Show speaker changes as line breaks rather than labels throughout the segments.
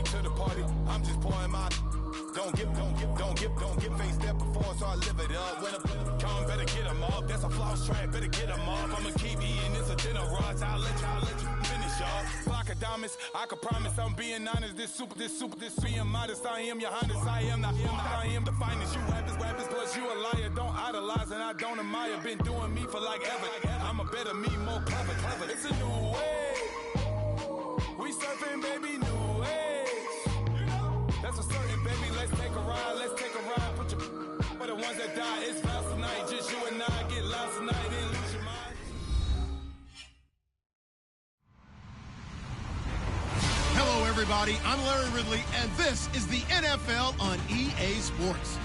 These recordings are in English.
late to the party. I'm just pouring my. Don't get face that before, so I live it up. When a come, better get them up. That's a floss track, better get them up. I'ma keep eating this a dinner rush. I'll let you finish up. Block of diamonds, I can promise I'm being honest. This being modest. I am your highness. I am the finest. You rappers, plus you a liar. Don't idolize and I don't admire. Been doing me for like ever. I'm a better me, more clever. It's a new way. We surfing, baby, new age. That's a certain, baby. Let's take a ride. Put your for the ones that die. It's vows tonight. Just you and I get lost tonight. Then lose your mind.
Hello, everybody. I'm Larry Ridley, and this is the NFL on EA Sports.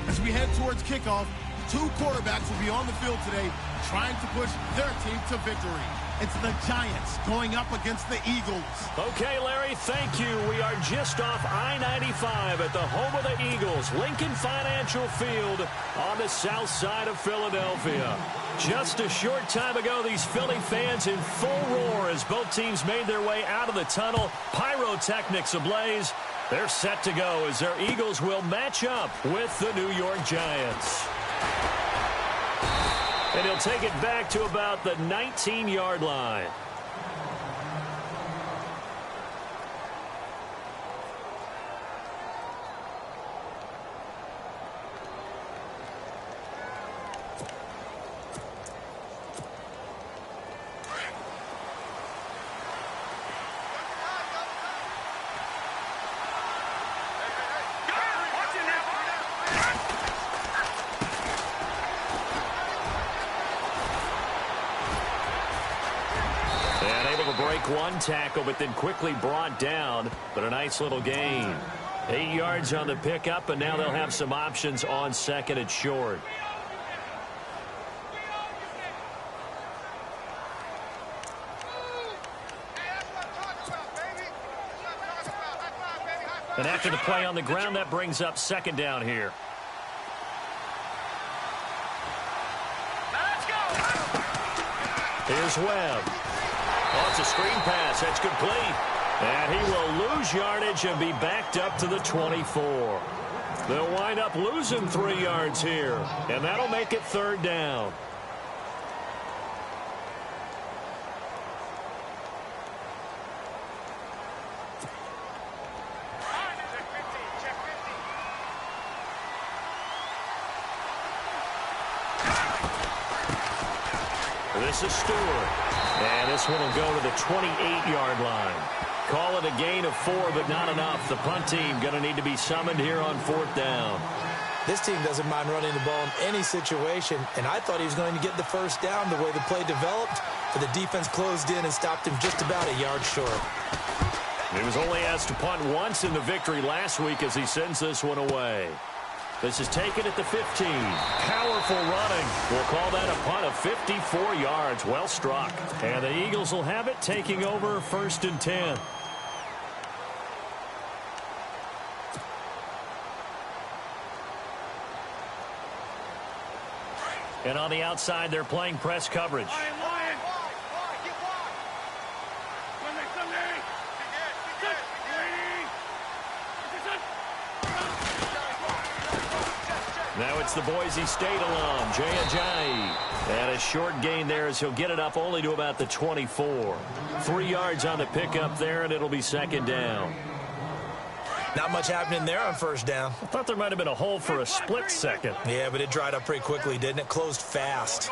As we head towards kickoff, two quarterbacks will be on the field today trying to push their team to victory. It's the Giants going up against the Eagles.
Okay, Larry, thank you. We are just off I-95 at the home of the Eagles, Lincoln Financial Field on the south side of Philadelphia. Just a short time ago, these Philly fans in full roar as both teams made their way out of the tunnel. Pyrotechnics ablaze. They're set to go as their Eagles will match up with the New York Giants. And he'll take it back to about the 19-yard line. One tackle, but then quickly brought down, but a nice little gain. 8 yards on the pickup, and now they'll have some options on second and short. And after the play on the ground, that brings up second down here. Here's Webb. Oh, it's a screen pass. That's complete. And he will lose yardage and be backed up to the 24. They'll wind up losing 3 yards here. And that'll make it third down. This is Stewart. And this one will go to the 28-yard line. Call it a gain of 4, but not enough. The punt team going to need to be summoned here on fourth down.
This team doesn't mind running the ball in any situation, and I thought he was going to get the first down the way the play developed, but the defense closed in and stopped him just about a yard short.
He was only asked to punt once in the victory last week as he sends this one away. This is taken at the 15. Powerful running. We'll call that a punt of 54 yards. Well struck. And the Eagles will have it, taking over first and 10. And on the outside, they're playing press coverage. Now it's the Boise State alum, Jay Ajayi. And a short gain there as he'll get it up only to about the 24. 3 yards on the pickup there, and it'll be second down.
Not much happening there on first down.
I thought there might have been a hole for a split second.
Yeah, but it dried up pretty quickly, didn't it? Closed fast.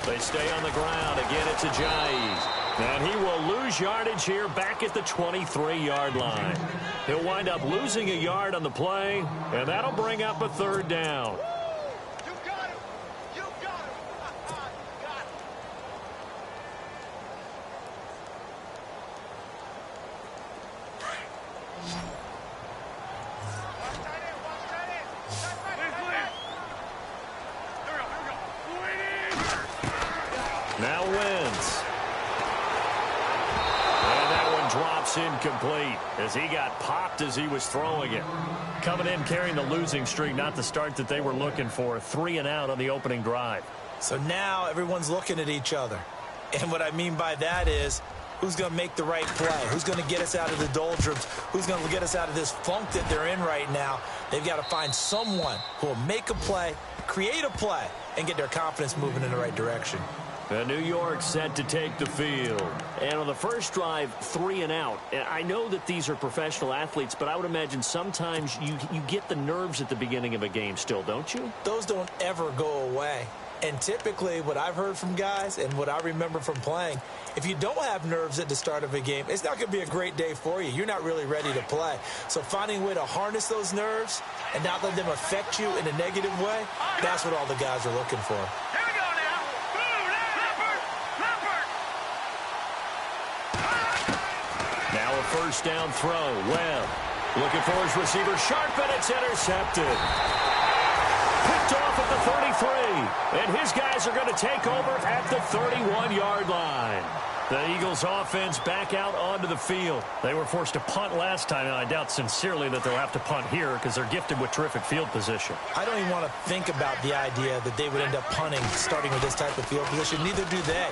They stay on the ground. Again, it's Ajayi. And he will lose yardage here back at the 23-yard line. He'll wind up losing a yard on the play, and that'll bring up a third down.
You got him. You got him. You got him.
Now wins. And that one drops
incomplete as he got popped as he was throwing it. Coming in carrying the losing streak, not the start that they were looking for. 3 and out on the opening drive.
So now everyone's looking at each other. And what I mean by that is, who's going to make the right play? Who's going to get us out of the doldrums? Who's going to get us out of this funk that they're in right now? They've got to find someone who will make a play, create a play, and get their confidence moving in the right direction.
New York set to take the field. And on the first drive, 3 and out. I know that these are professional athletes, but I would imagine sometimes you get the nerves at the beginning of a game still, don't you?
Those don't ever go away. And typically what I've heard from guys and what I remember from playing, if you don't have nerves at the start of a game, it's not going to be a great day for you. You're not really ready to play. So finding a way to harness those nerves and not let them affect you in a negative way, that's what all the guys are looking for.
Here we go now.
Now a first down throw. Webb looking for his receiver. Sharp, and it's intercepted. Picked off at the 33, and his guys are going to take over at the 31-yard line. The Eagles offense back out onto the field. They were forced to punt last time, and I doubt sincerely that they'll have to punt here because they're gifted with terrific field position.
I don't even want to think about the idea that they would end up punting starting with this type of field position. Neither do they.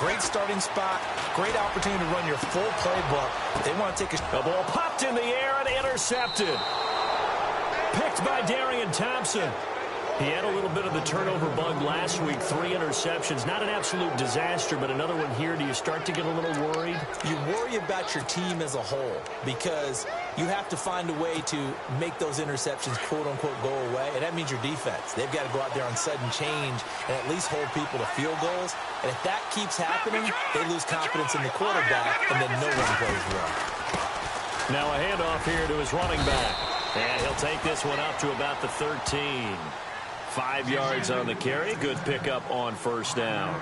Great starting spot, great opportunity to run your full playbook. They want to take a...
The ball popped in the air and intercepted. Picked by Darian Thompson. He had a little bit of the turnover bug last week, 3 interceptions. Not an absolute disaster, but another one here. Do you start to get a little worried?
You worry about your team as a whole because you have to find a way to make those interceptions, quote-unquote, go away, and that means your defense. They've got to go out there on sudden change and at least hold people to field goals. And if that keeps happening, they lose confidence in the quarterback, and then no one plays well.
Now a handoff here to his running back. And he'll take this one up to about the 13. 5 yards on the carry. Good pickup on first down.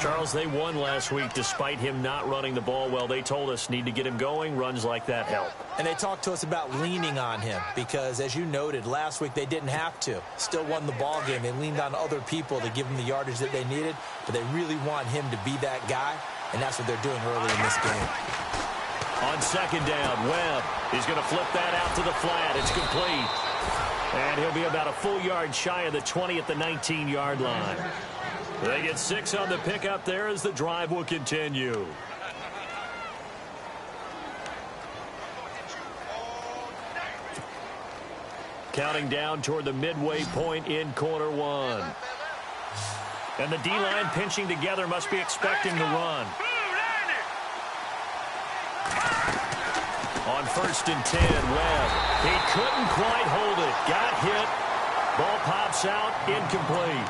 Charles, they won last week despite him not running the ball well. They told us need to get him going. Runs like that help.
And they talked to us about leaning on him because, as you noted, last week they didn't have to. Still won the ball game. They leaned on other people to give them the yardage that they needed, but they really want him to be that guy, and that's what they're doing early in this game.
On second down, Webb is going to flip that out to the flat. It's complete. And he'll be about a full yard shy of the 20 at the 19-yard line. They get 6 on the pickup there as the drive will continue. Counting down toward the midway point in quarter one. And the D-line pinching together, must be expecting the run. On first and 10, Webb. He couldn't quite hold it. Got hit. Ball pops out. Incomplete.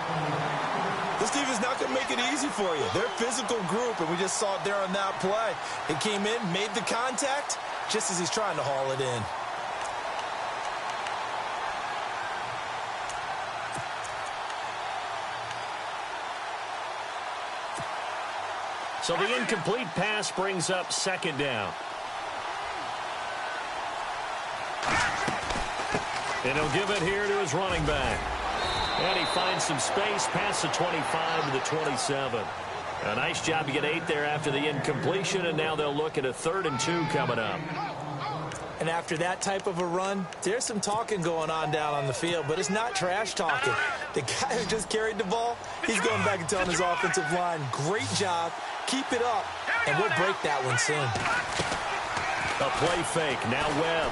This defense is not going to make it easy for you. They're a physical group, and we just saw it there on that play. It came in, made the contact, just as he's trying to haul it in.
So the incomplete pass brings up second down. And he'll give it here to his running back. And he finds some space past the 25 to the 27. A nice job to get 8 there after the incompletion, and now they'll look at a 3rd and 2 coming up.
And after that type of a run, there's some talking going on down on the field, but it's not trash talking. The guy who just carried the ball, he's going back and telling his offensive line, great job, keep it up, and we'll break that one soon.
A play fake, now Webb.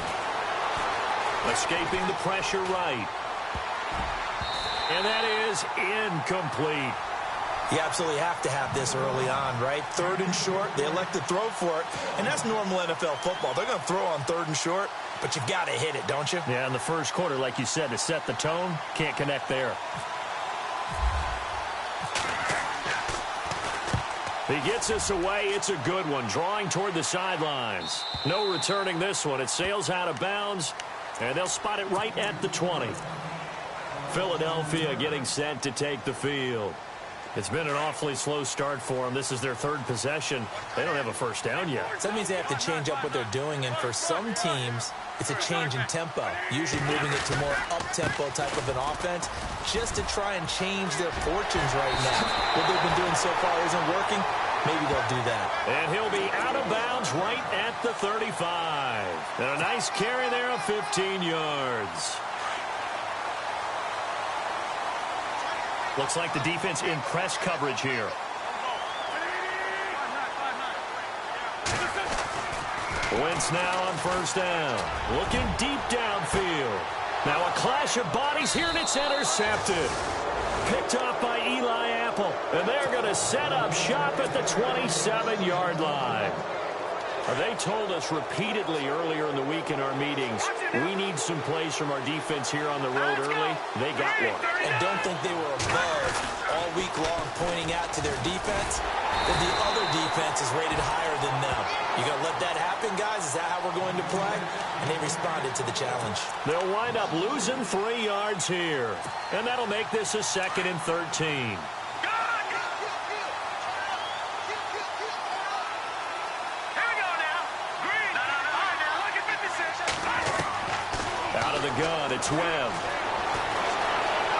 Escaping the pressure right. And that is incomplete.
You absolutely have to have this early on, right? 3rd and short, they elect to throw for it, and that's normal NFL football. They're going to throw on 3rd and short, but you've got to hit it, don't you?
Yeah, in the first quarter, like you said, to set the tone, can't connect there. He gets us away. It's a good one, drawing toward the sidelines. No returning this one. It sails out of bounds, and they'll spot it right at the 20. Philadelphia getting set to take the field. It's been an awfully slow start for them. This is their 3rd possession. They don't have a first down yet.
So that means they have to change up what they're doing, and for some teams, it's a change in tempo, usually moving it to more up-tempo type of an offense, just to try and change their fortunes right now. What they've been doing so far isn't working. maybe they'll do that.
And he'll be out of bounds right at the 35. And a nice carry there of 15 yards. Looks like the defense in press coverage here. Wentz now on first down. Looking deep downfield. Now a clash of bodies here, and it's intercepted. Picked off by Eli Apple. And they're going to set up shop at the 27-yard line. They told us repeatedly earlier in the week in our meetings, we need some plays from our defense here on the road early. They got one.
And don't think they were above all week long pointing out to their defense that the other defense is rated higher than them. You going to let that happen, guys? Is that how we're going to play? And they responded to the challenge.
They'll wind up losing 3 yards here. And that'll make this a 2nd and 13. Out of the gun, it's Webb.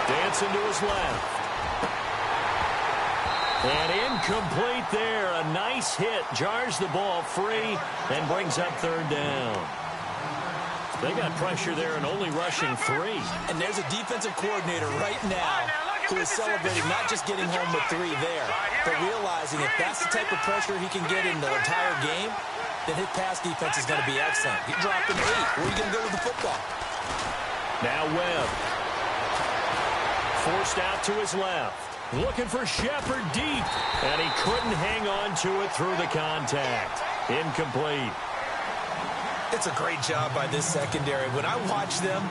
Dancing to his left. And incomplete there. A nice hit. Jars the ball free and brings up 3rd down. They got pressure there and only rushing 3.
And there's a defensive coordinator right now who is celebrating not just getting home with 3 there, but realizing if that's the type of pressure he can get in the entire game, then his pass defense is going to be excellent. You're dropping 8. Where are you going to go with the football?
Now Webb. Forced out to his left. Looking for Shepard deep. And he couldn't hang on to it through the contact. Incomplete.
It's a great job by this secondary. When I watch them,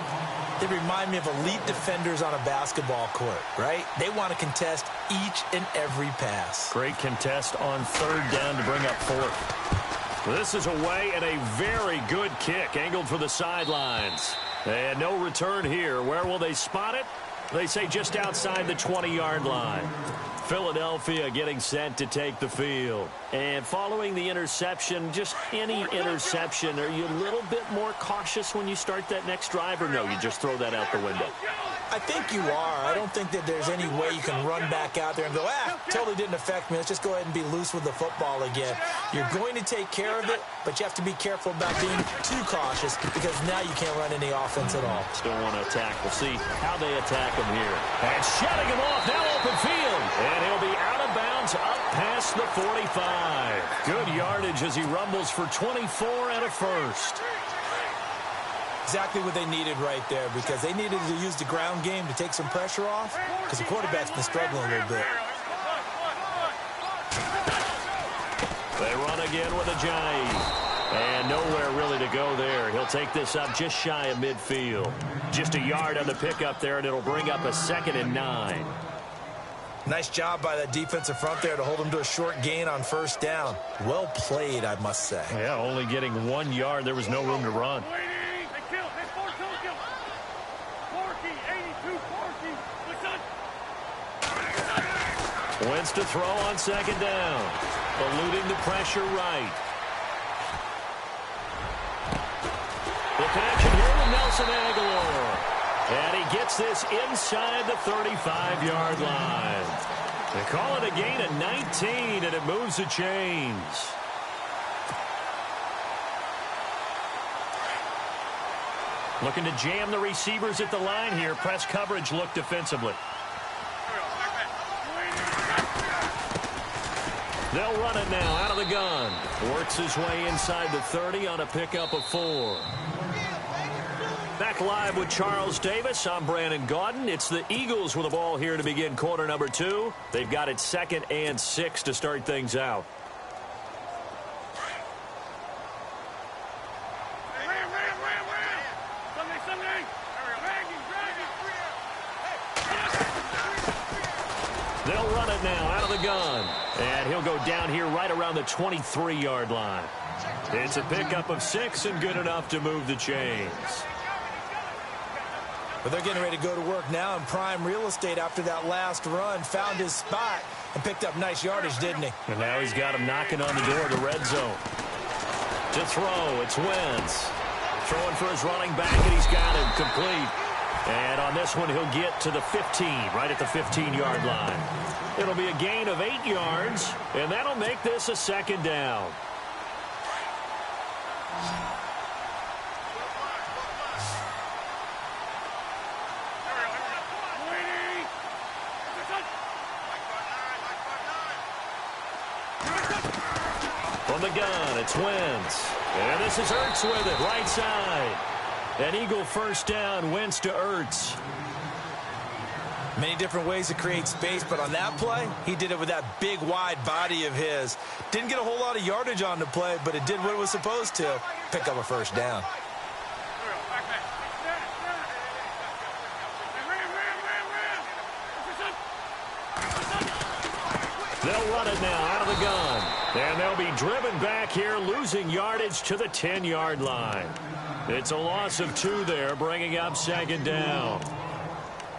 they remind me of elite defenders on a basketball court, right? They want to contest each and every pass.
Great contest on 3rd down to bring up 4th. This is away and a very good kick angled for the sidelines. And no return here. Where will they spot it? They say just outside the 20-yard line. Philadelphia getting set to take the field. And following the interception, just any interception, are you a little bit more cautious when you start that next drive, or no, you just throw that out the window?
I think you are. I don't think that there's any way you can run back out there and go, totally didn't affect me. Let's just go ahead and be loose with the football again. You're going to take care of it, but you have to be careful about being too cautious because now you can't run any offense at all.
Still want to attack. We'll see how they attack him here. And shutting him off, now open field. And he'll be out of bounds up past the 45. Good yardage as he rumbles for 24 and a first.
Exactly what they needed right there because they needed to use the ground game to take some pressure off because the quarterback's been struggling a little bit.
They run again with Ajayi. And nowhere really to go there. He'll take this up just shy of midfield. Just a yard on the pickup there, and it'll bring up a 2nd and 9.
Nice job by that defensive front there to hold him to a short gain on 1st down. Well played, I must say.
Yeah, only getting 1 yard. There was no room to run. Wentz to throw on 2nd down. Eluding the pressure right. The connection here with Nelson Aguilar. And he gets this inside the 35-yard line. They call it a gain of 19, and it moves the chains. Looking to jam the receivers at the line here. Press coverage look defensively. They'll run it now out of the gun. Works his way inside the 30 on a pickup of 4. Back live with Charles Davis. I'm Brandon Gaudin. It's the Eagles with the ball here to begin quarter number 2. They've got it 2nd and 6 to start things out. They'll run it now out of the gun. And he'll go down here right around the 23-yard line. It's a pickup of 6 and good enough to move the chains.
But they're getting ready to go to work now in prime real estate after that last run. Found his spot and picked up nice yardage, didn't he?
And now he's got him knocking on the door of the red zone. To throw, it's Wentz. Throwing for his running back, and he's got him complete. And on this one, he'll get to the 15, right at the 15-yard line. It'll be a gain of 8 yards, and that'll make this a second down. From the gun, it's Wentz. And this is Ertz with it, right side. An Eagle first down, Wentz to Ertz.
Many different ways to create space, but on that play, he did it with that big, wide body of his. Didn't get a whole lot of yardage on the play, but it did what it was supposed to, pick up a first down.
They'll run it now out of the gun. And they'll be driven back here, losing yardage to the 10-yard line. It's a loss of 2 there, bringing up second down.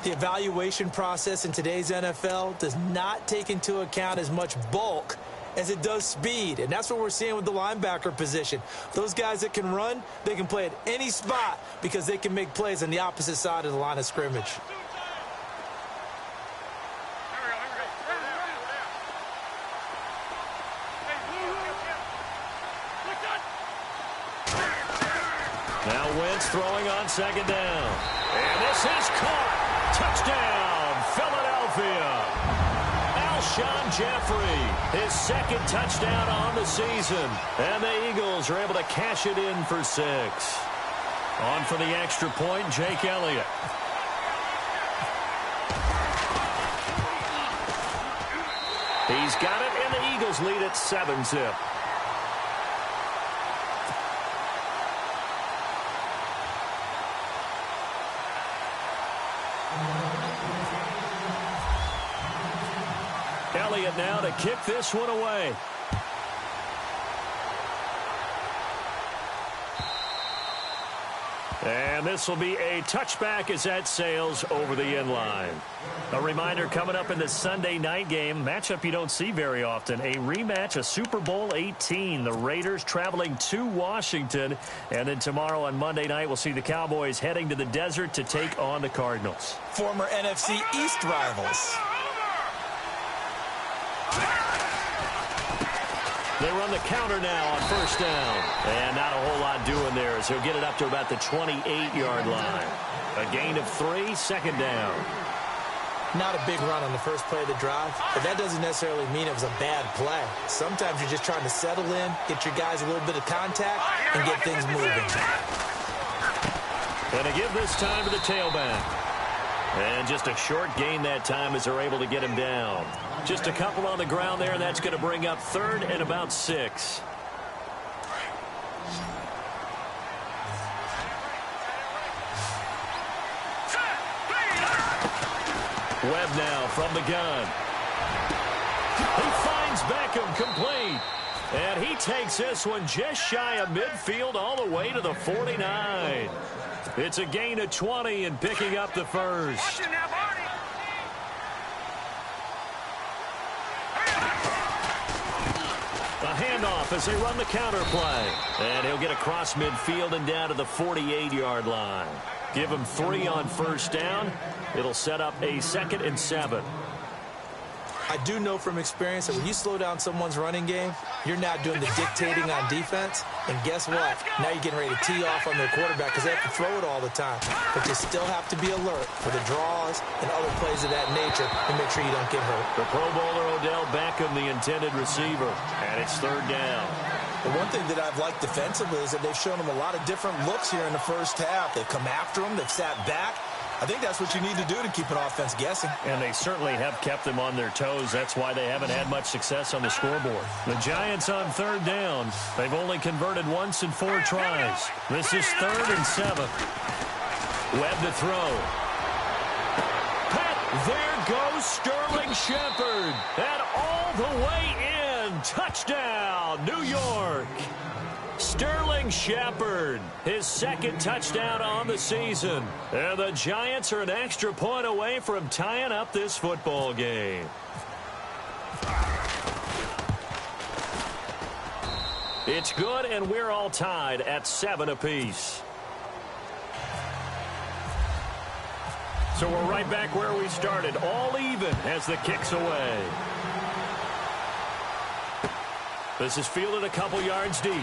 The evaluation process in today's NFL does not take into account as much bulk as it does speed. And that's what we're seeing with the linebacker position. Those guys that can run, they can play at any spot because they can make plays on the opposite side of the line of scrimmage.
Now Wentz throwing on second down. And this is caught. Touchdown, Philadelphia. Alshon Jeffrey, his second touchdown on the season. And the Eagles are able to cash it in for 6. On for the extra point, Jake Elliott. He's got it, and the Eagles lead at 7-zip. Elliott now to kick this one away. And this will be a touchback as that sails over the end line. A reminder coming up in the Sunday night game, matchup you don't see very often, a rematch of Super Bowl 18. The Raiders traveling to Washington. And then tomorrow on Monday night, we'll see the Cowboys heading to the desert to take on the Cardinals.
Former NFC East rivals.
They run the counter now on first down. And not a whole lot doing there as he'll get it up to about the 28-yard line. A gain of 3, second down.
Not a big run on the first play of the drive, but that doesn't necessarily mean it was a bad play. Sometimes you're just trying to settle in, get your guys a little bit of contact, and get things moving.
And to give this time to the tailback. And just a short gain that time as they're able to get him down. Just a couple on the ground there, and that's going to bring up 3rd and about 6. Webb now from the gun. He finds Beckham complete. And he takes this one just shy of midfield all the way to the 49. It's a gain of 20 and picking up the first. A handoff as they run the counter play. And he'll get across midfield and down to the 48-yard line. Give him 3 on first down. It'll set up a 2nd and 7.
I do know from experience that when you slow down someone's running game, you're not doing the dictating on defense. And guess what? Now you're getting ready to tee off on their quarterback because they have to throw it all the time. But you still have to be alert for the draws and other plays of that nature to make sure you don't get hurt.
The Pro Bowler Odell Beckham, the intended receiver. And it's 3rd down.
The one thing that I've liked defensively is that they've shown them a lot of different looks here in the first half. They've come after them. They've sat back. I think that's what you need to do to keep an offense guessing.
And they certainly have kept them on their toes. That's why they haven't had much success on the scoreboard. The Giants on 3rd down. They've only converted once in 4 tries. This is 3rd and 7. Webb to throw. There goes Sterling Shepard. And all the way in. Touchdown, New York. Sterling Shepard, his 2nd touchdown on the season. And the Giants are an extra point away from tying up this football game. It's good, and we're all tied at 7 apiece. So we're right back where we started, all even as the kick's away. This is fielded a couple yards deep.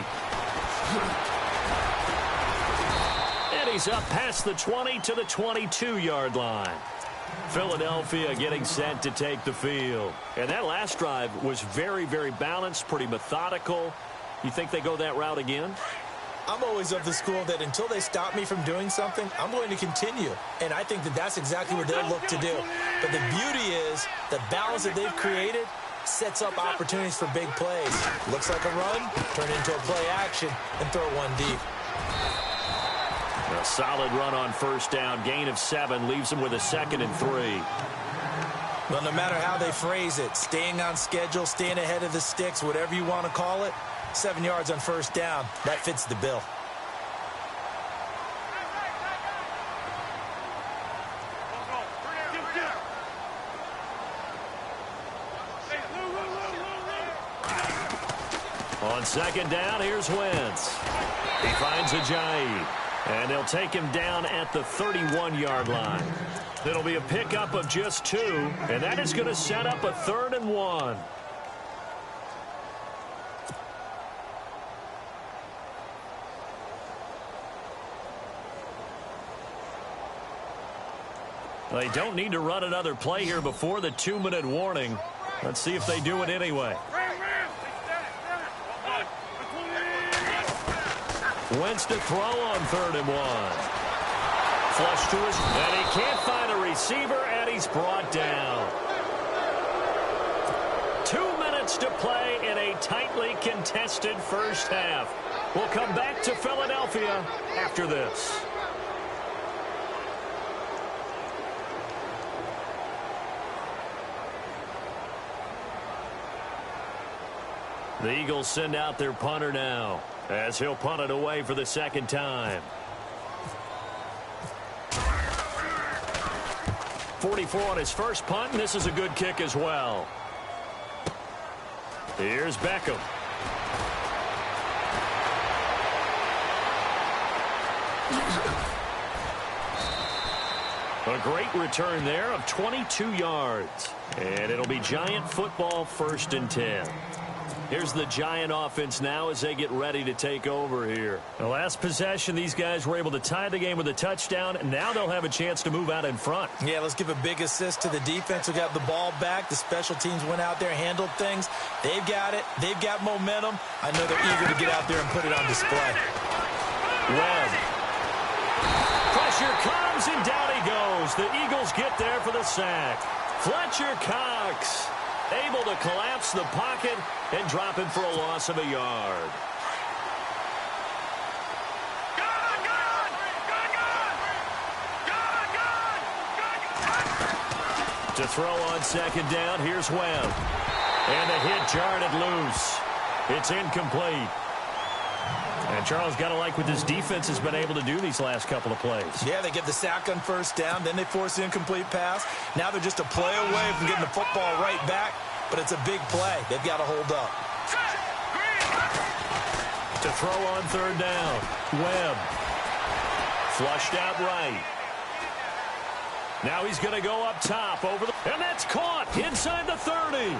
And he's up past the 20 to the 22-yard line. Philadelphia getting set to take the field. And that last drive was very, very balanced, pretty methodical. You think they go that route again?
I'm always of the school that until they stop me from doing something, I'm going to continue. And I think that that's exactly what they'll look to do. But the beauty is the balance that they've created sets up opportunities for big plays. Looks like a run, turn into a play action, and throw one deep.
A solid run on first down. Gain of 7 leaves them with a 2nd and 3.
Well, no matter how they phrase it, staying on schedule, staying ahead of the sticks, whatever you want to call it, 7 yards on first down, that fits the bill.
On second down, here's Wentz. He finds Ajayi, and they'll take him down at the 31-yard line. It'll be a pickup of just 2, and that is going to set up a 3rd and 1. They don't need to run another play here before the 2-minute warning. Let's see if they do it anyway. Wentz to throw on 3rd and 1. Flush to his, and he can't find a receiver, and he's brought down. 2 minutes to play in a tightly contested first half. We'll come back to Philadelphia after this. The Eagles send out their punter now, as he'll punt it away for the 2nd time. 44 on his first punt, and this is a good kick as well. Here's Beckham. A great return there of 22 yards. And it'll be Giant football, 1st and 10. Here's the Giant offense now as they get ready to take over here. The last possession, these guys were able to tie the game with a touchdown, and now they'll have a chance to move out in front.
Yeah, let's give a big assist to the defense who got the ball back. The special teams went out there, handled things. They've got it. They've got momentum. I know they're eager to get out there and put it on display.
Webb. Pressure comes, and down he goes. The Eagles get there for the sack. Fletcher Cox able to collapse the pocket and drop him for a loss of a yard. To throw on 2nd down, here's Webb. And the hit jarred it loose. It's incomplete. And Charles, got to like what this defense has been able to do these last couple of plays.
Yeah, they get the sack on first down, then they force the incomplete pass. Now they're just a play away from getting the football right back, but it's a big play. They've got to hold up.
To throw on 3rd down, Webb. Flushed out right. Now he's going to go up top over the, and that's caught inside the 30.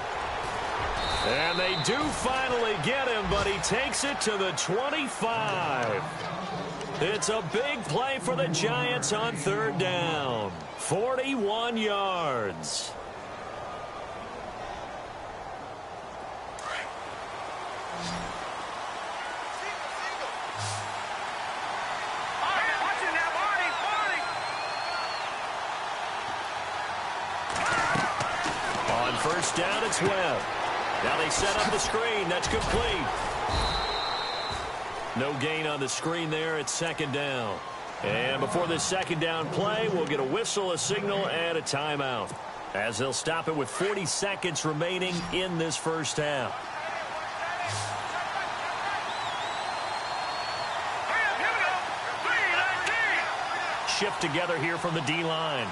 And they do finally get him, but he takes it to the 25. It's a big play for the Giants on 3rd down. 41 yards. On first down, it's Webb. Now they set up the screen. That's complete. No gain on the screen there. It's 2nd down. And before this 2nd down play, we'll get a whistle, a signal, and a timeout, as they'll stop it with 40 seconds remaining in this first half. Shift together here from the D-line.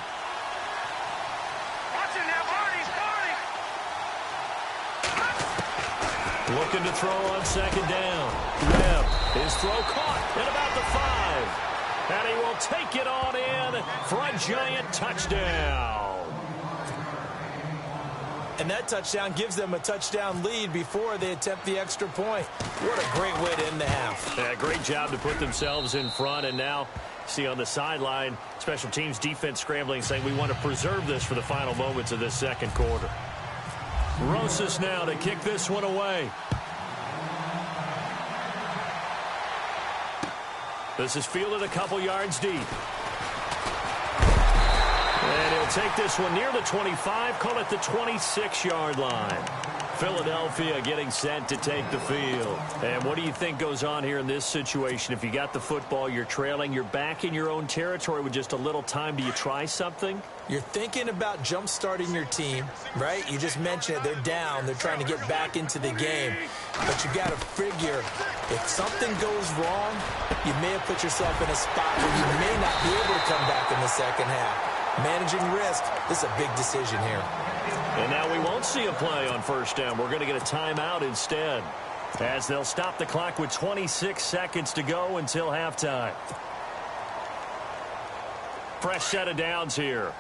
Looking to throw on 2nd down. Webb, his throw caught at about the 5. And he will take it on in for a giant touchdown.
And that touchdown gives them a touchdown lead before they attempt the extra point. What a great way to end the half.
Yeah, great job to put themselves in front. And now, see on the sideline, special teams defense scrambling, saying we want to preserve this for the final moments of this second quarter. Rosas now to kick this one away. This is fielded a couple yards deep. And he'll take this one near the 25, call it the 26-yard line. Philadelphia getting set to take the field. And what do you think goes on here in this situation? If you got the football, you're trailing, you're back in your own territory with just a little time. Do you try something?
You're thinking about jump-starting your team, right? You just mentioned it. They're down. They're trying to get back into the game. But you got to figure if something goes wrong, you may have put yourself in a spot where you may not be able to come back in the second half. Managing risk, this is a big decision here.
And now we won't see a play on first down. We're going to get a timeout instead, as they'll stop the clock with 26 seconds to go until halftime. Fresh set of downs here.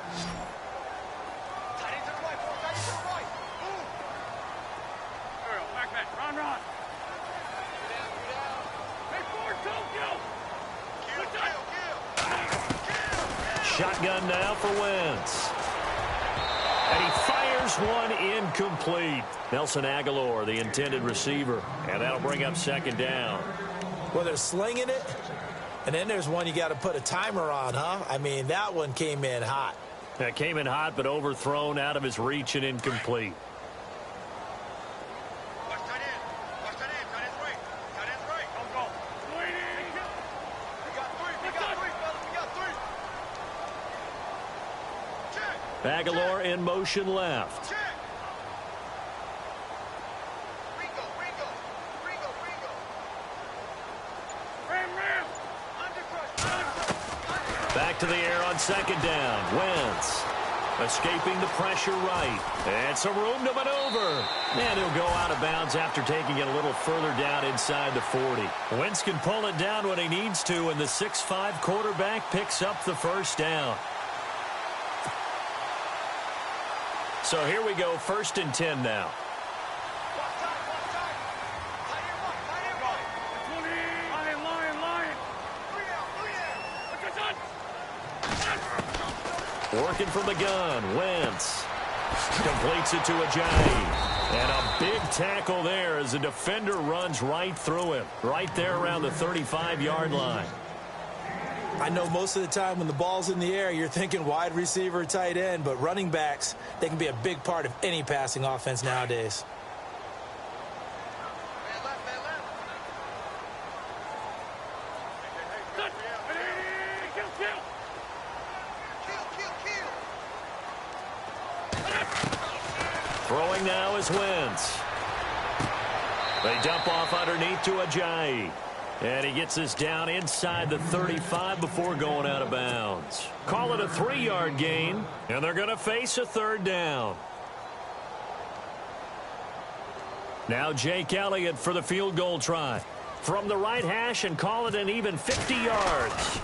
Shotgun now for Wentz. And he fires one incomplete. Nelson Aguilar, the intended receiver. And that'll bring up second down.
Well, they're slinging it. And then there's one you got to put a timer on, huh? I mean, that one came in hot.
That came in hot, but overthrown, out of his reach and incomplete. Aguilar in motion left. Back to the air on second down. Wentz escaping the pressure right. And some room to maneuver. And he'll go out of bounds after taking it a little further down inside the 40. Wentz can pull it down when he needs to, and the 6'5" quarterback picks up the first down. So here we go, 1st and 10 now. Working from the gun, Wentz completes it to Ajayi. And a big tackle there as the defender runs right through him, right there around the 35-yard line.
I know most of the time when the ball's in the air, you're thinking wide receiver, tight end, but running backs, they can be a big part of any passing offense nowadays.
Throwing now is Wentz. They dump off underneath to Ajayi. And he gets this down inside the 35 before going out of bounds. Call it a 3-yard gain, and they're going to face a 3rd down. Now Jake Elliott for the field goal try. From the right hash, and call it an even 50 yards.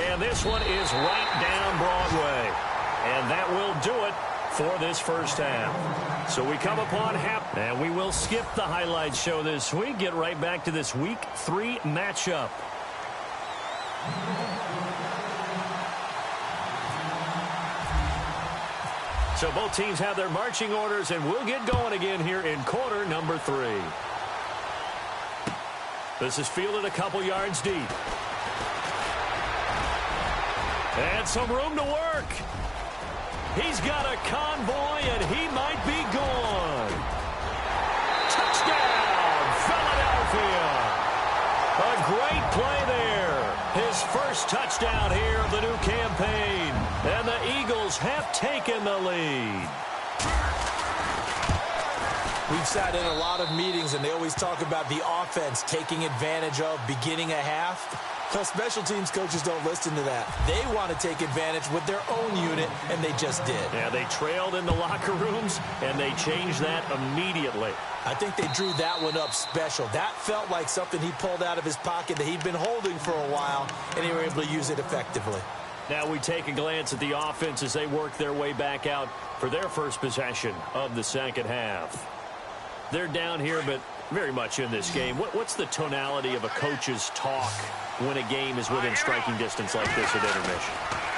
And this one is right down Broadway. And that will do it for this first half. So we come upon half, and we will skip the highlights show this week. Get right back to this Week 3 matchup. So both teams have their marching orders, and we'll get going again here in quarter number 3. This is fielded a couple yards deep. And some room to work. He's got a convoy, and he might be gone. Touchdown, Philadelphia. A great play there. His first touchdown here of the new campaign. And the Eagles have taken the lead.
We've sat in a lot of meetings, and they always talk about the offense taking advantage of beginning a half. Well, special teams coaches don't listen to that. They want to take advantage with their own unit, and they just did.
Yeah, they trailed in the locker rooms, and they changed that immediately.
I think they drew that one up special. That felt like something he pulled out of his pocket that he'd been holding for a while, and he were able to use it effectively.
Now we take a glance at the offense as they work their way back out for their first possession of the second half. They're down here, but very much in this game. What's the tonality of a coach's talk when a game is within striking distance like this at intermission?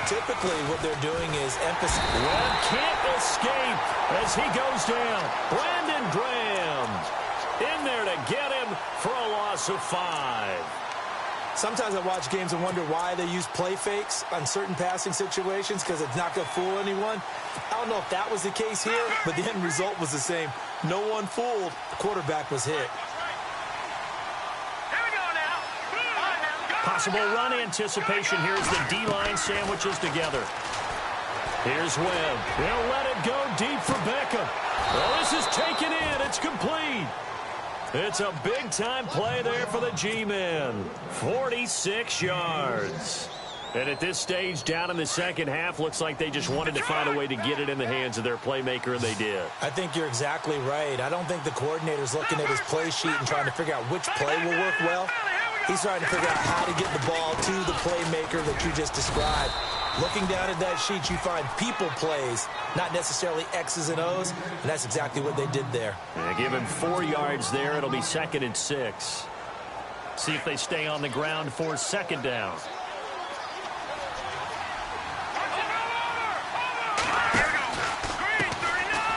Typically, what they're doing is emphasize.
Webb can't escape as he goes down. Brandon Graham in there to get him for a loss of 5.
Sometimes I watch games and wonder why they use play fakes on certain passing situations, because it's not going to fool anyone. I don't know if that was the case here, but the end result was the same. No one fooled. The quarterback was hit.
Possible run anticipation here as the D-line sandwiches together. Here's Webb. They'll let it go deep for Beckham. Well, this is taken in. It's complete. It's a big-time play there for the G-men. 46 yards. And at this stage, down in the second half, looks like they just wanted to find a way to get it in the hands of their playmaker, and they did.
I think you're exactly right. I don't think the coordinator's looking at his play sheet and trying to figure out which play will work well. He's trying to figure out how to get the ball to the playmaker that you just described. Looking down at that sheet, you find people plays, not necessarily X's and O's, and that's exactly what they did there.
Yeah, give him 4 yards there. It'll be 2nd and 6. See if they stay on the ground for second down.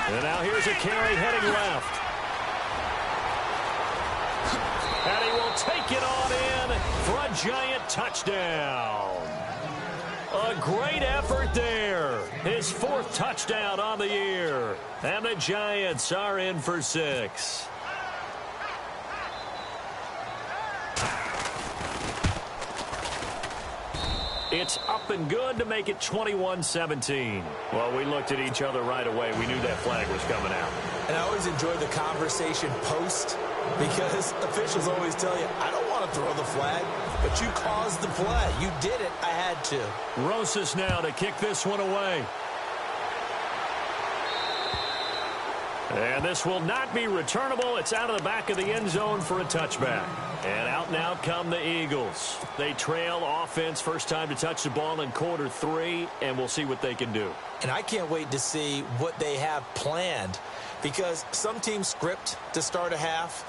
And now here's a carry heading left. And he will take it on in for a giant touchdown. A great effort there. His 4th touchdown on the year. And the Giants are in for 6. It's up and good to make it 21-17. Well, we looked at each other right away. We knew that flag was coming out.
And I always enjoy the conversation post, because officials always tell you, I don't want to throw the flag, but you caused the play. You did it. I had to.
Rosas now to kick this one away. And this will not be returnable. It's out of the back of the end zone for a touchback. And out now come the Eagles. They trail offense first time to touch the ball in quarter 3, and we'll see what they can do.
And I can't wait to see what they have planned, because some teams script to start a half.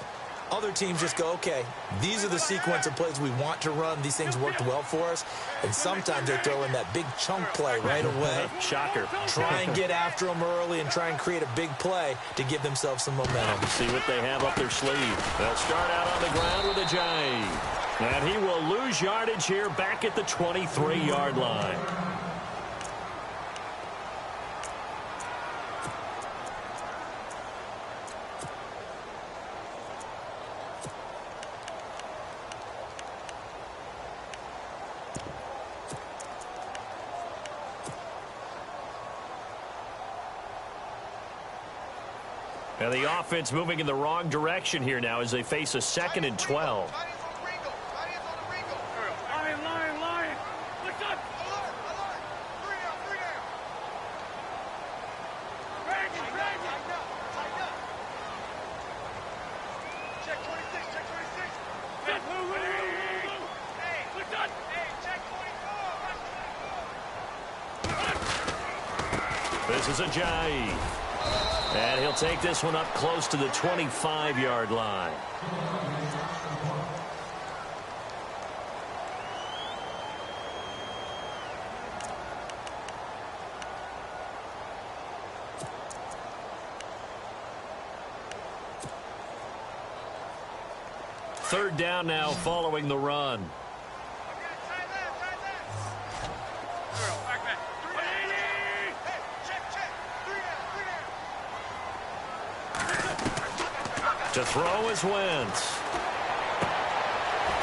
Other teams just go, okay, these are the sequence of plays we want to run. These things worked well for us. And sometimes they throw in that big chunk play right away.
Shocker.
Try and get after them early and try and create a big play to give themselves some momentum.
See what they have up their sleeve. They'll start out on the ground with a jive. And he will lose yardage here back at the 23-yard line. And the offense moving in the wrong direction here now as they face a 2nd and 12. This is a jive. And he'll take this one up close to the 25-yard line. Third down now following the run. To throw is Wentz.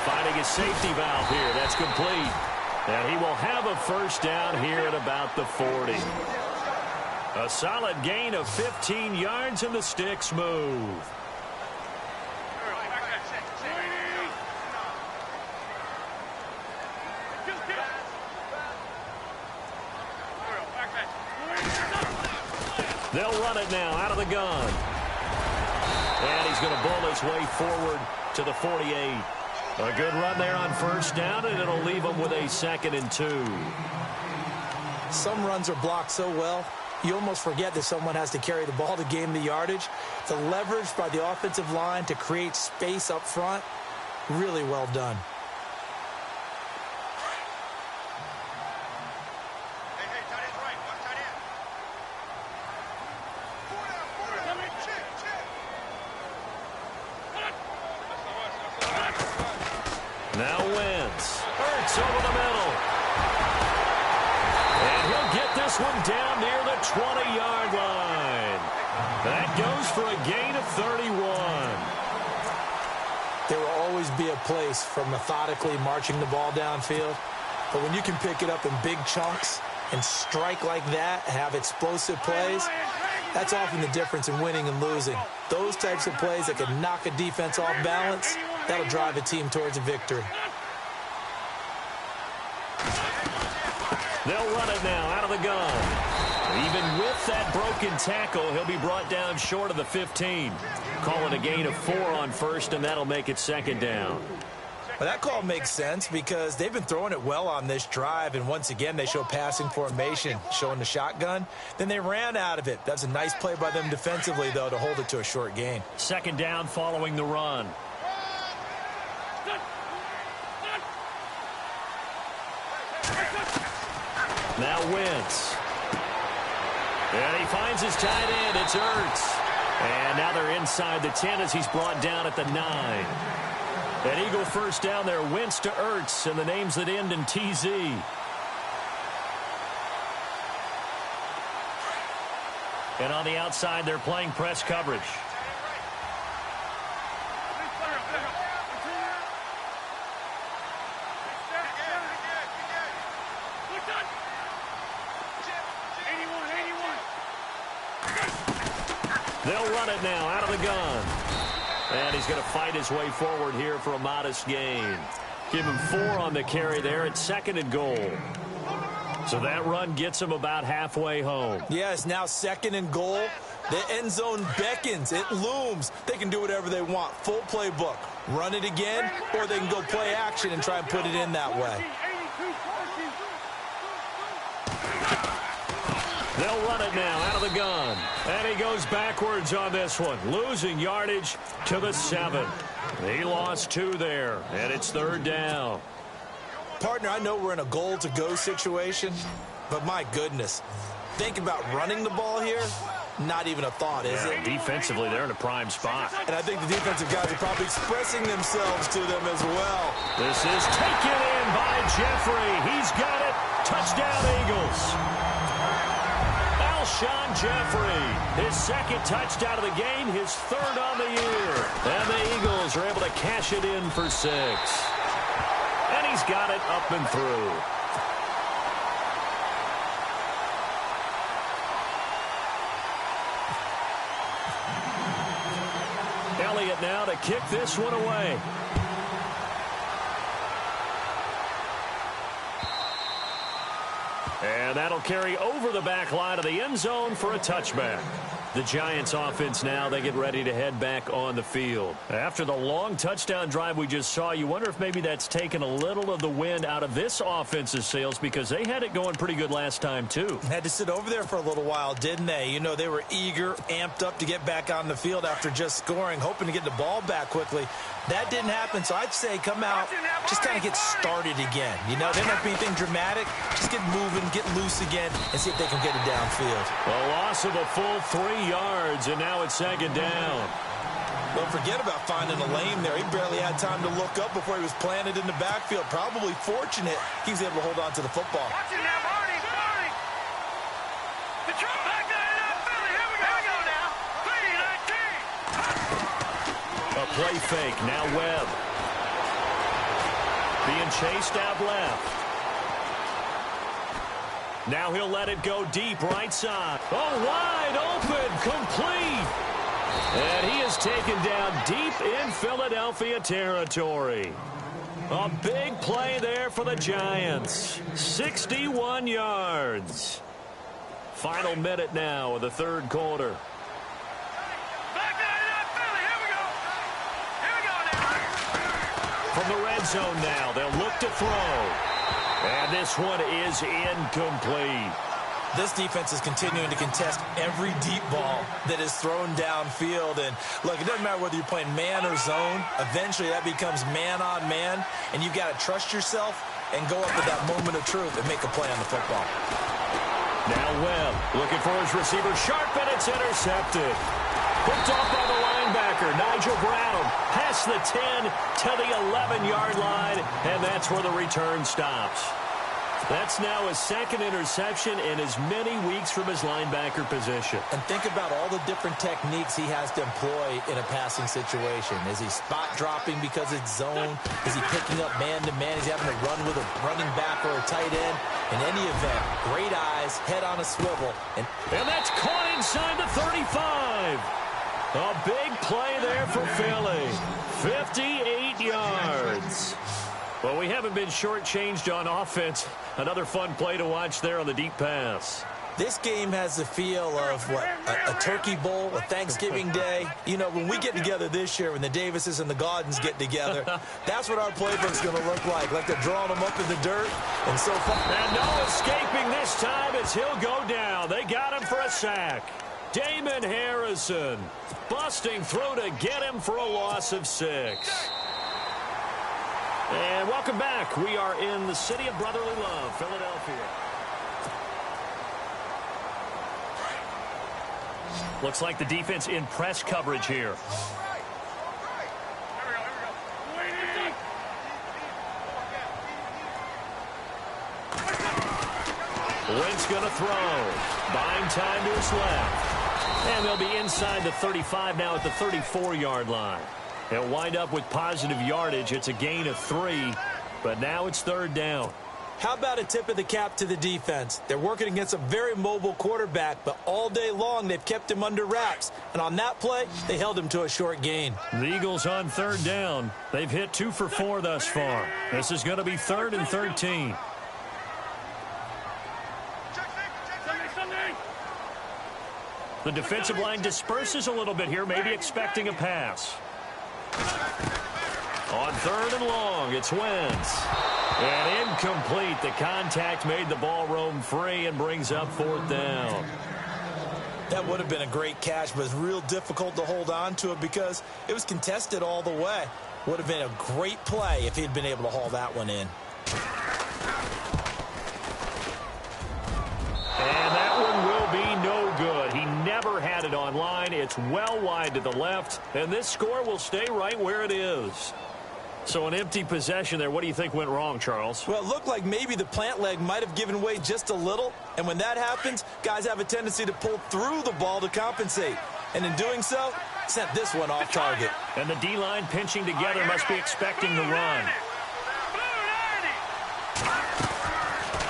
Finding his safety valve here. That's complete. And he will have a first down here at about the 40. A solid gain of 15 yards, and the sticks move. They'll run it now out of the gun. And he's going to bull his way forward to the 48. A good run there on first down, and it'll leave him with a 2nd and 2.
Some runs are blocked so well, you almost forget that someone has to carry the ball to gain the yardage. The leverage by the offensive line to create space up front, really well done.
Now Wentz. Hurts over the middle. And he'll get this one down near the 20-yard line. That goes for a gain of 31.
There will always be a place for methodically marching the ball downfield. But when you can pick it up in big chunks and strike like that, have explosive plays, that's often the difference in winning and losing. Those types of plays that can knock a defense off balance, that'll drive a team towards a victory.
They'll run it now out of the gun. Even with that broken tackle, he'll be brought down short of the 15. Call it a gain of 4 on first, and that'll make it 2nd down.
Well, that call makes sense because they've been throwing it well on this drive, and once again they show passing formation, showing the shotgun. Then they ran out of it. That's a nice play by them defensively, though, to hold it to a short gain.
2nd down following the run. Now Wentz. And he finds his tight end. It's Ertz. And now they're inside the 10 as he's brought down at the 9. An Eagle first down there. Wentz to Ertz, and the names that end in TZ. And on the outside, they're playing press coverage. They'll run it now out of the gun. And he's going to fight his way forward here for a modest gain. Give him 4 on the carry there at 2nd and goal. So that run gets him about halfway home.
Yeah, it's now 2nd and goal. The end zone beckons. It looms. They can do whatever they want. Full playbook. Run it again, or they can go play action and try and put it in that way.
They'll run it now out of the gun. And he goes backwards on this one, losing yardage to the 7. He lost 2 there, and it's 3rd down.
Partner, I know we're in a goal-to-go situation, but my goodness, think about running the ball here. Not even a thought, is it?
Defensively, they're in a prime spot.
And I think the defensive guys are probably expressing themselves to them as well.
This is taken in by Jeffrey. He's got it. Touchdown, Eagles. Alshon Jeffrey, his 2nd touchdown of the game, his 3rd on the year. And the Eagles are able to cash it in for 6. And he's got it up and through. Elliott now to kick this one away. And that'll carry over the back line of the end zone for a touchback. The Giants offense now, they get ready to head back on the field. After the long touchdown drive we just saw, you wonder if maybe that's taken a little of the wind out of this offense's sails because they had it going pretty good last time too.
Had to sit over there for a little while, didn't they? You know, they were eager, amped up to get back on the field after just scoring, hoping to get the ball back quickly. That didn't happen, so I'd say come out, just kind of get started again. You know, they don't be anything dramatic. Just get moving, get loose again, and see if they can get it downfield.
A loss of a full 3 yards, and now it's 2nd down.
Don't forget about finding a lane there. He barely had time to look up before he was planted in the backfield. Probably fortunate he was able to hold on to the football.
Watch it now, Marty. The drop back there in Philly. Here we go now. 3-19.
A play fake, now Webb. Being chased out left. Now he'll let it go deep right side. Oh, wide open, complete. And he is taken down deep in Philadelphia territory. A big play there for the Giants. 61 yards. Final minute now of the third quarter. From the red zone now, they'll look to throw. And this one is incomplete.
This defense is continuing to contest every deep ball that is thrown downfield. And, look, it doesn't matter whether you're playing man or zone. Eventually, that becomes man on man. And you've got to trust yourself and go up to that moment of truth and make a play on the football.
Now Webb looking for his receiver. Sharp, and it's intercepted. Picked off by the linebacker, Nigel Bradham. Past the 10 to the 11-yard line. And that's where the return stops. That's now his second interception in as many weeks from his linebacker position.
And think about all the different techniques he has to employ in a passing situation. Is he spot dropping because it's zone? Is he picking up man-to-man? Is he having to run with a running back or a tight end? In any event, great eyes, head on a swivel. And
that's caught inside the 35. A big play there for Philly. 58 yards. Well, we haven't been shortchanged on offense. Another fun play to watch there on the deep pass.
This game has the feel of, what, a turkey bowl, a Thanksgiving day. You know, when we get together this year, when the Davises and the Gaudens get together, that's what our playbook's going to look like. Like they're drawing them up in the dirt. And so far.
And no escaping this time as he'll go down. They got him for a sack. Damon Harrison busting through to get him for a loss of 6. And welcome back. We are in the city of brotherly love, Philadelphia. Looks like the defense in press coverage here. Wentz going to throw. Buying time to his left. And they'll be inside the 35 now at the 34-yard line. They'll wind up with positive yardage. It's a gain of 3, but now it's third down.
How about a tip of the cap to the defense? They're working against a very mobile quarterback, but all day long they've kept him under wraps. And on that play, they held him to a short gain.
The Eagles on third down. They've hit 2 for 4 thus far. This is going to be 3rd and 13. The defensive line disperses a little bit here, maybe expecting a pass. On 3rd and long, it's Wentz. And incomplete. The contact made the ball roam free and brings up 4th down.
That would have been a great catch, but it's real difficult to hold on to it because it was contested all the way. Would have been a great play if he'd been able to haul that one in.
And that one will be no good. He never had it on line. It's well wide to the left, and this score will stay right where it is. So an empty possession there. What do you think went wrong, Charles?
Well, it looked like maybe the plant leg might have given way just a little, and when that happens, guys have a tendency to pull through the ball to compensate. And in doing so, sent this one off target.
And the D-line pinching together must be expecting the run.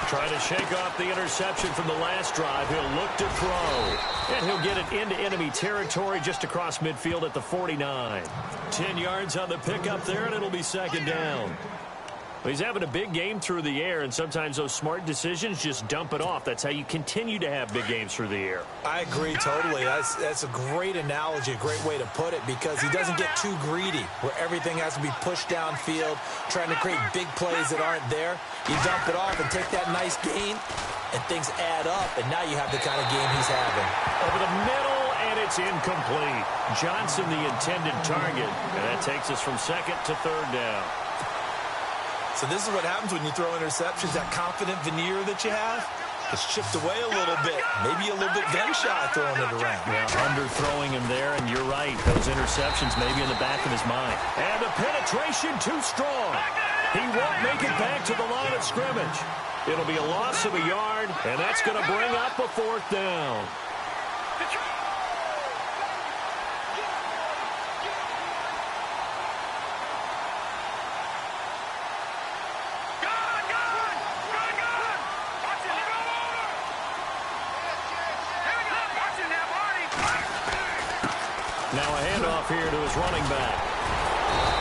Trying to shake off the interception from the last drive. He'll look to throw. And he'll get it into enemy territory just across midfield at the 49. 10 yards on the pickup there, and it'll be 2nd down. Well, he's having a big game through the air, and sometimes those smart decisions just dump it off. That's how you continue to have big games through the air.
I agree totally. That's a great analogy, a great way to put it, because he doesn't get too greedy where everything has to be pushed downfield, trying to create big plays that aren't there. You dump it off and take that nice gain, and things add up, and now you have the kind of game he's having.
Over the middle, and it's incomplete. Johnson, the intended target, and that takes us from 2nd to 3rd down.
So this is what happens when you throw interceptions. That confident veneer that you have, it's chipped away a little bit. Maybe a little bit gun-shy throwing it around.
Yeah, underthrowing him there, and you're right. Those interceptions maybe in the back of his mind. And the penetration too strong. He won't make it back to the line of scrimmage. It'll be a loss of a yard, and that's going to bring up a 4th down. now a handoff here to his running back.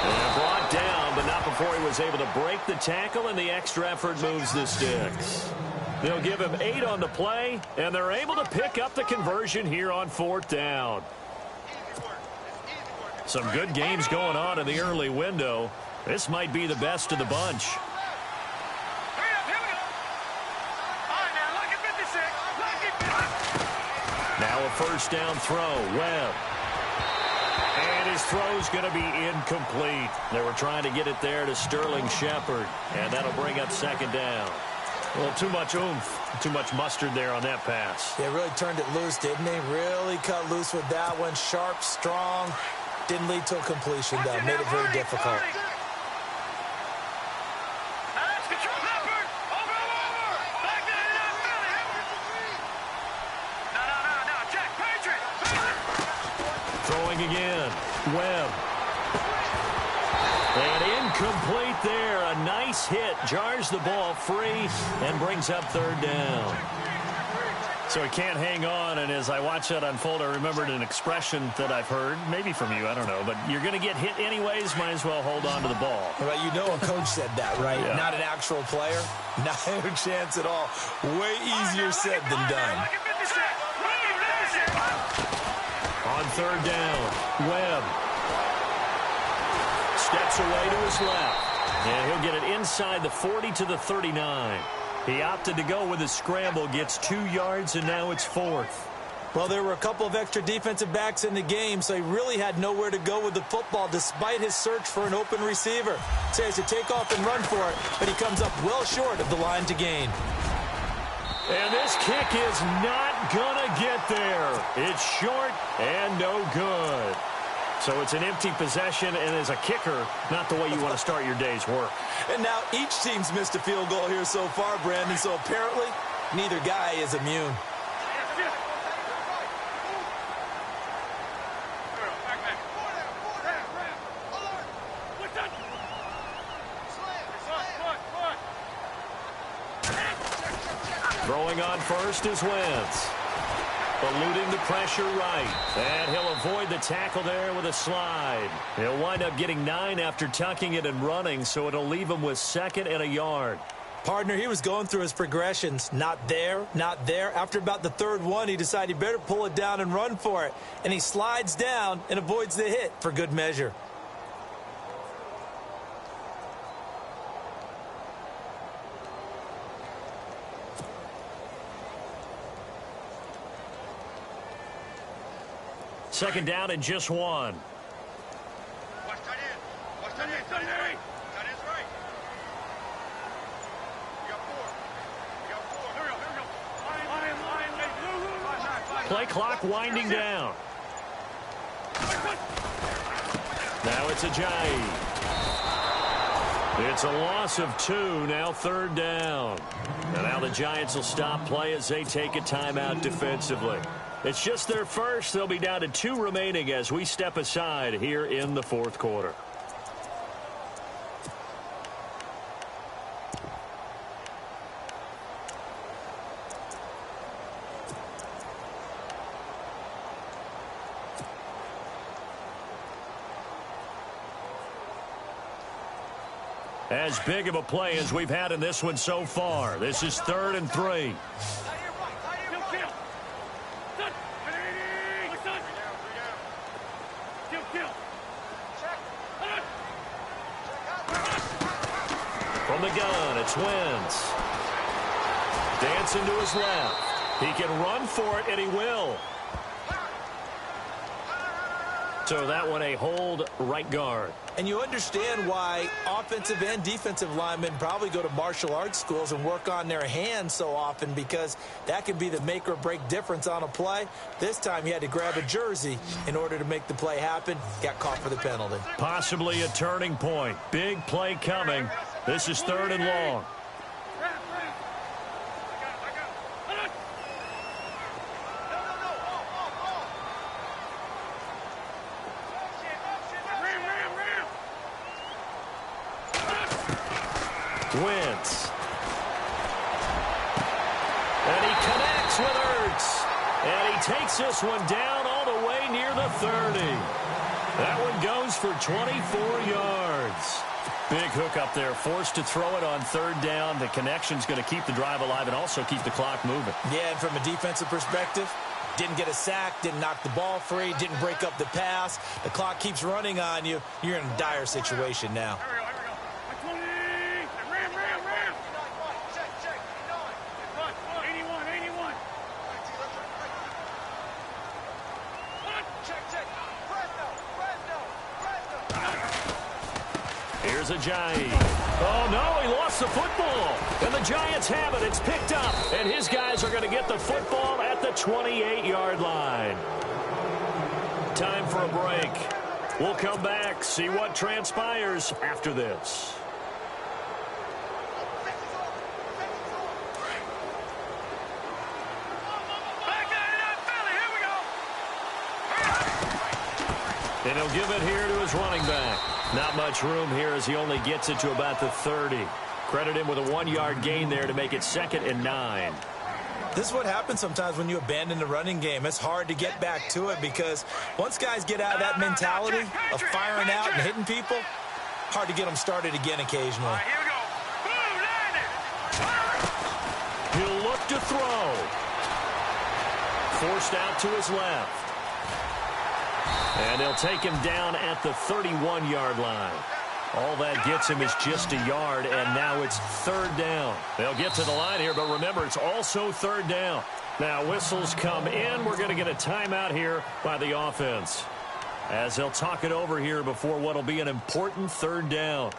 And brought down, but not before he was able to break the tackle, and the extra effort moves the sticks. They'll give him 8 on the play, and they're able to pick up the conversion here on 4th down. Some good games going on in the early window. This might be the best of the bunch. Now a first down throw. Webb. And his throw's going to be incomplete. They were trying to get it there to Sterling Shepard, and that'll bring up 2nd down. Well, too much oomph, too much mustard there on that pass.
They really turned it loose, didn't they? Really cut loose with that one. Sharp, strong. Didn't lead to a completion, though. Made it very difficult.
Throwing again. Webb. And incomplete there. A nice hit. Jars the ball free and brings up 3rd down. So he can't hang on, and as I watch that unfold, I remembered an expression that I've heard, maybe from you, I don't know, but you're going to get hit anyways, might as well hold on to the ball.
Well, you know a coach said that, right?
Yeah.
Not an actual player. Not a chance at all. Way easier said than done.
On 3rd down, Webb steps away to his left, and he'll get it inside the 40 to the 39. He opted to go with his scramble, gets 2 yards, and now it's 4th.
Well, there were a couple of extra defensive backs in the game, so he really had nowhere to go with the football despite his search for an open receiver. So he has to take off and run for it, but he comes up well short of the line to gain.
And this kick is not going to get there. It's short and no good. So it's an empty possession, and as a kicker, not the way you want to start your day's work.
And now each team's missed a field goal here so far, Brandon, so apparently neither guy is immune.
Throwing on first is Wentz. Eluding the pressure right. And he'll avoid the tackle there with a slide. He'll wind up getting 9 after tucking it and running, so it'll leave him with 2nd and a yard.
Partner, he was going through his progressions. Not there, not there. After about the 3rd one, he decided he better pull it down and run for it. And he slides down and avoids the hit for good measure.
Second down and just 1. Play clock winding down. Now it's Ajayi. It's a loss of 2, now 3rd down. And now the Giants will stop play as they take a timeout defensively. It's just their first. They'll be down to 2 remaining as we step aside here in the 4th quarter. As big of a play as we've had in this one so far. This is 3rd and 3. From the gun, it's Wentz. Dancing to his left. He can run for it, and he will. So that one a hold right guard.
And you understand why offensive and defensive linemen probably go to martial arts schools and work on their hands so often, because that can be the make or break difference on a play. This time he had to grab a jersey in order to make the play happen. Got caught for the penalty.
Possibly a turning point. Big play coming. This is 3rd and long. Wentz. And he connects with Ertz. And he takes this one down all
the way near the 30. That one goes for 24 yards. Big hook up there, forced to throw it on third down. The connection's going to keep the drive alive and also keep the clock moving.
Yeah, and from a defensive perspective, didn't get a sack, didn't knock the ball free, didn't break up the pass. The clock keeps running on you. You're in a dire situation now.
Here's Ajayi. Oh, no, he lost the football. And the Giants have it. It's picked up. And his guys are going to get the football at the 28-yard line. Time for a break. We'll come back, see what transpires after this. And he'll give it here to his running back. Not much room here as he only gets it to about the 30. Credit him with a 1-yard gain there to make it 2nd and 9.
This is what happens sometimes when you abandon the running game. It's hard to get back to it because once guys get out of that mentality of firing out and hitting people, hard to get them started again occasionally.
Here we go. Boom, landed.
He'll look to throw. Forced out to his left. And they'll take him down at the 31-yard line. All that gets him is just a yard, and now it's 3rd down. They'll get to the line here, but remember, it's also 3rd down. Now, whistles come in. We're going to get a timeout here by the offense, as they'll talk it over here before what will be an important 3rd down.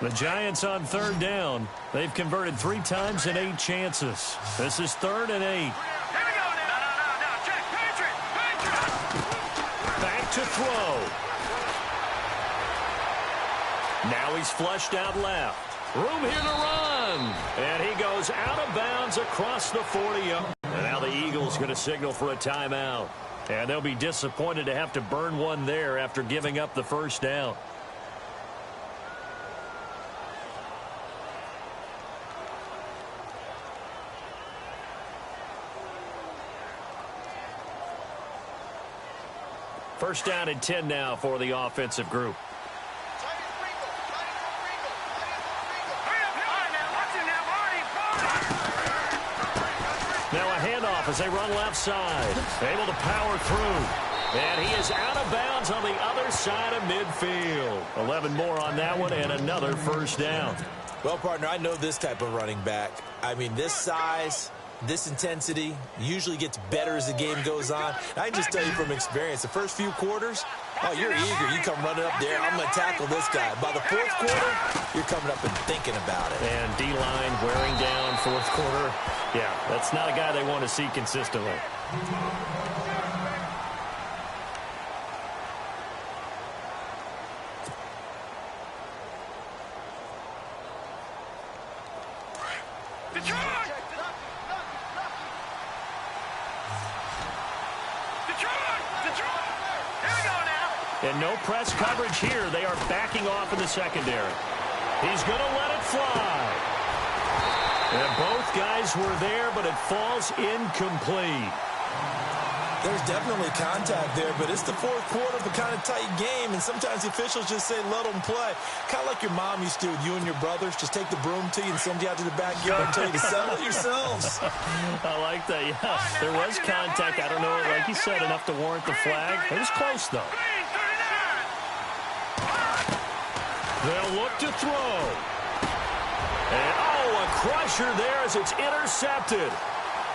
The Giants on 3rd down. They've converted 3 times in 8 chances. This is 3rd and 8. To throw. Now he's flushed out left. Room here to run. And he goes out of bounds across the 40. And now the Eagles going to signal for a timeout. And they'll be disappointed to have to burn one there after giving up the 1st down. First down and 10 now for the offensive group. Now a handoff as they run left side. Able to power through. And he is out of bounds on the other side of midfield. 11 more on that one and another 1st down.
Well, partner, I know this type of running back. I mean, this size, this intensity usually gets better as the game goes on. I can just tell you from experience, the first few quarters, oh, you're eager. You come running up there, I'm going to tackle this guy. By the 4th quarter, you're coming up and thinking about it.
And D-line wearing down 4th quarter. Yeah, that's not a guy they want to see consistently. And no press coverage here. They are backing off in the secondary. He's going to let it fly. And both guys were there, but it falls incomplete.
There's definitely contact there, but it's the 4th quarter of a kind of tight game, and sometimes the officials just say, let them play. Kind of like your mom used to with you and your brothers. Just take the broom to you and send you out to the backyard and tell you to settle it yourselves.
I like that, yeah. There was contact. I don't know, like you said, enough to warrant the flag. It was close, though. They'll look to throw. And, oh, a crusher there as it's intercepted.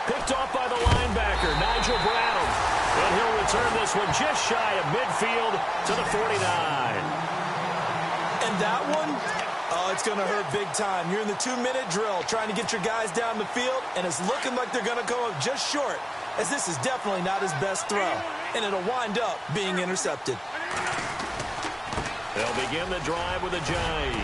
Picked off by the linebacker, Nigel Bradham. And he'll return this one just shy of midfield to the 49.
And that one, oh, it's going to hurt big time. You're in the 2-minute drill trying to get your guys down the field, and it's looking like they're going to go up just short, as this is definitely not his best throw. And it'll wind up being intercepted.
They'll begin the drive with Ajayi.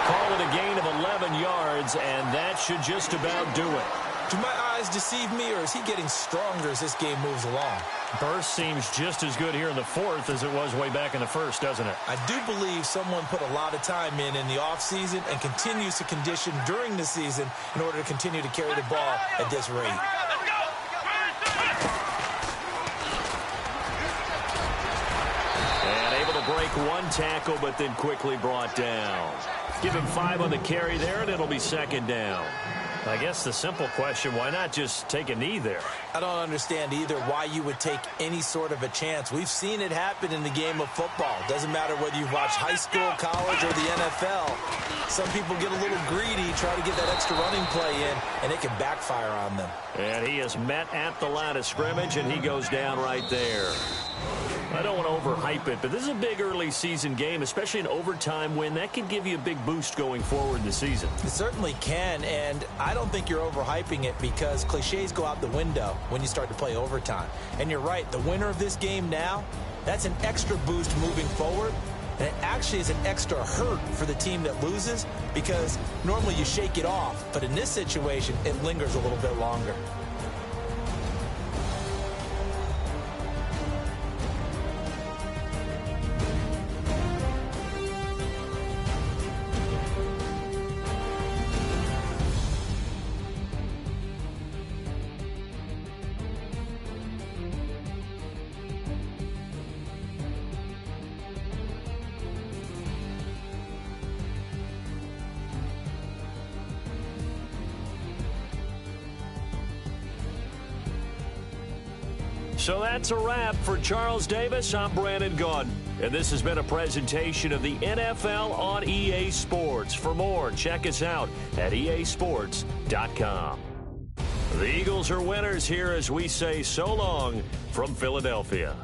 Call it a gain of 11 yards, and that should just about do it.
Do my eyes deceive me, or is he getting stronger as this game moves along?
Burst seems just as good here in the fourth as it was way back in the first, doesn't it?
I do believe someone put a lot of time in the offseason and continues to condition during the season in order to continue to carry the ball at this rate.
And able to break one tackle, but then quickly brought down. Give him 5 on the carry there, and it'll be second down. I guess the simple question, why not just take a knee there?
I don't understand either why you would take any sort of a chance. We've seen it happen in the game of football. Doesn't matter whether you watch high school, college, or the NFL. Some people get a little greedy, try to get that extra running play in, and it can backfire on them.
And he is met at the line of scrimmage, and he goes down right there. I don't want to overhype it, but this is a big early season game, especially an overtime win. That could give you a big boost going forward in the season.
It certainly can, and I don't think you're overhyping it because cliches go out the window when you start to play overtime. And you're right, the winner of this game now, that's an extra boost moving forward, and it actually is an extra hurt for the team that loses because normally you shake it off, but in this situation, it lingers a little bit longer.
So that's a wrap for Charles Davis. I'm Brandon Gaudin, and this has been a presentation of the NFL on EA Sports. For more, check us out at easports.com. The Eagles are winners here as we say so long from Philadelphia.